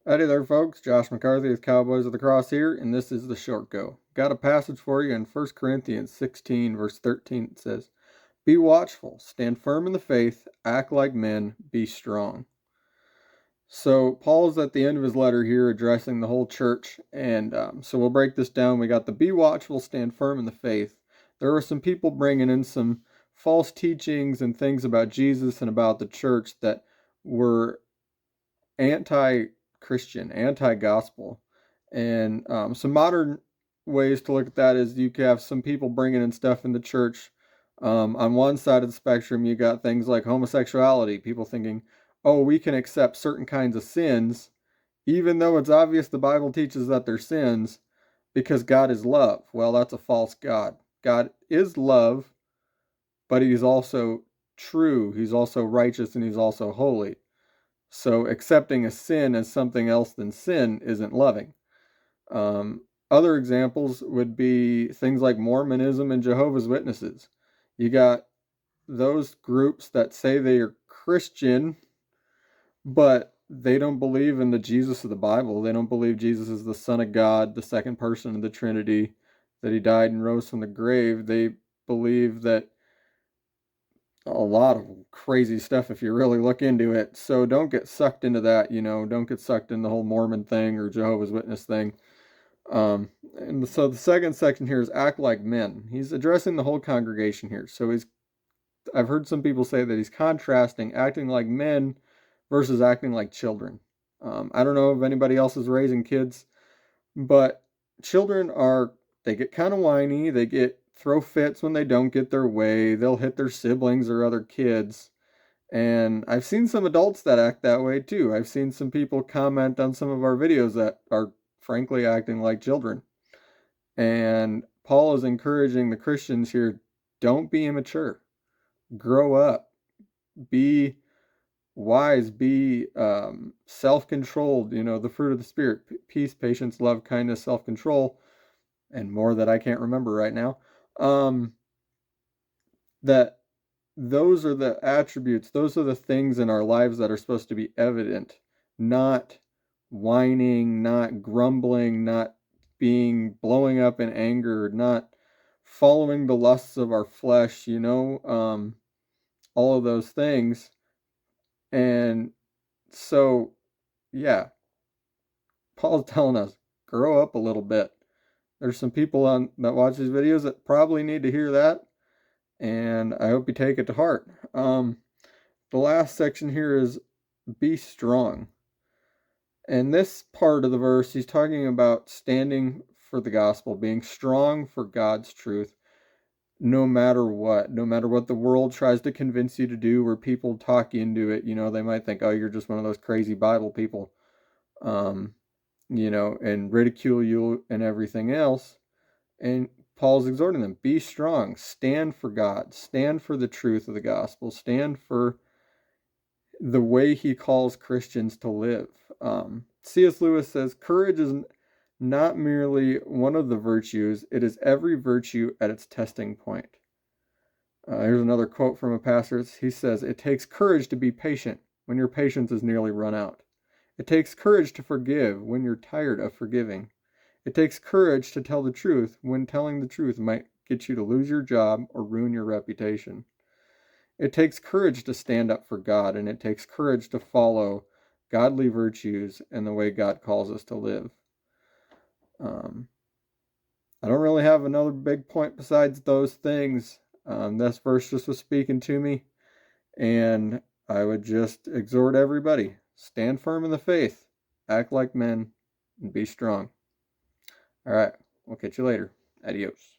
Howdy there, folks. Josh McCarthy with Cowboys of the Cross here, and this is the Short Go. Got a passage for you in 1 Corinthians 16, verse 13. It says, "Be watchful, stand firm in the faith, act like men, be strong." So Paul's at the end of his letter here addressing the whole church, and so we'll break this down. We got the be watchful, stand firm in the faith. There were some people bringing in some false teachings and things about Jesus and about the church that were anti-Christian, anti-gospel. And some modern ways to look at that is you have some people bringing in stuff in the church. On one side of the spectrum, you got things like homosexuality, people thinking, oh, we can accept certain kinds of sins, even though it's obvious the Bible teaches that they're sins, because God is love. Well, that's a false God. God is love, but he's also true, he's also righteous, and he's also holy. So accepting a sin as something else than sin isn't loving. Other examples would be things like Mormonism and Jehovah's Witnesses. You got those groups that say they are Christian, but they don't believe in the Jesus of the Bible. They don't believe Jesus is the Son of God, the second person of the Trinity, that he died and rose from the grave. They believe that a lot of crazy stuff if you really look into it. So don't get sucked into that, don't get sucked in the whole Mormon thing or Jehovah's Witness thing. And so the second section here is act like men. He's addressing the whole congregation here. So I've heard some people say that he's contrasting acting like men versus acting like children. I don't know if anybody else is raising kids, but children they get kind of whiny. They throw fits when they don't get their way. They'll hit their siblings or other kids. And I've seen some adults that act that way too. I've seen some people comment on some of our videos that are frankly acting like children. And Paul is encouraging the Christians here, don't be immature. Grow up. Be wise. Be self-controlled. The fruit of the Spirit. Peace, patience, love, kindness, self-control. And more that I can't remember right now. That those are the attributes, those are the things in our lives that are supposed to be evident, not whining, not grumbling, not blowing up in anger, not following the lusts of our flesh, all of those things. And so, yeah, Paul's telling us, grow up a little bit. There's some people that watch these videos that probably need to hear that, and I hope you take it to heart. The last section here is be strong. And this part of the verse, he's talking about standing for the gospel, being strong for God's truth, no matter what the world tries to convince you to do, or people talk you into it. They might think, oh, you're just one of those crazy Bible people, and ridicule you and everything else. And Paul's exhorting them, be strong, stand for God, stand for the truth of the gospel, stand for the way he calls Christians to live. C.S. Lewis says, courage is not merely one of the virtues, it is every virtue at its testing point. Here's another quote from a pastor. He says, it takes courage to be patient when your patience is nearly run out. It takes courage to forgive when you're tired of forgiving. It takes courage to tell the truth when telling the truth might get you to lose your job or ruin your reputation. It takes courage to stand up for God, and it takes courage to follow godly virtues and the way God calls us to live. I don't really have another big point besides those things. This verse just was speaking to me, and I would just exhort everybody, stand firm in the faith, act like men, and be strong. All right, we'll catch you later. Adios.